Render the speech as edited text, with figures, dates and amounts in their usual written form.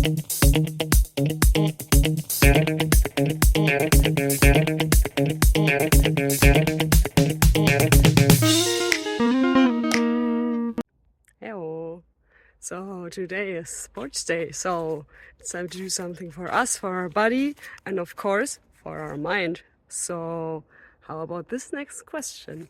Hello. So today is sports day, so it's time to do something for us, for our body, and of course for our mind. So how about this next question?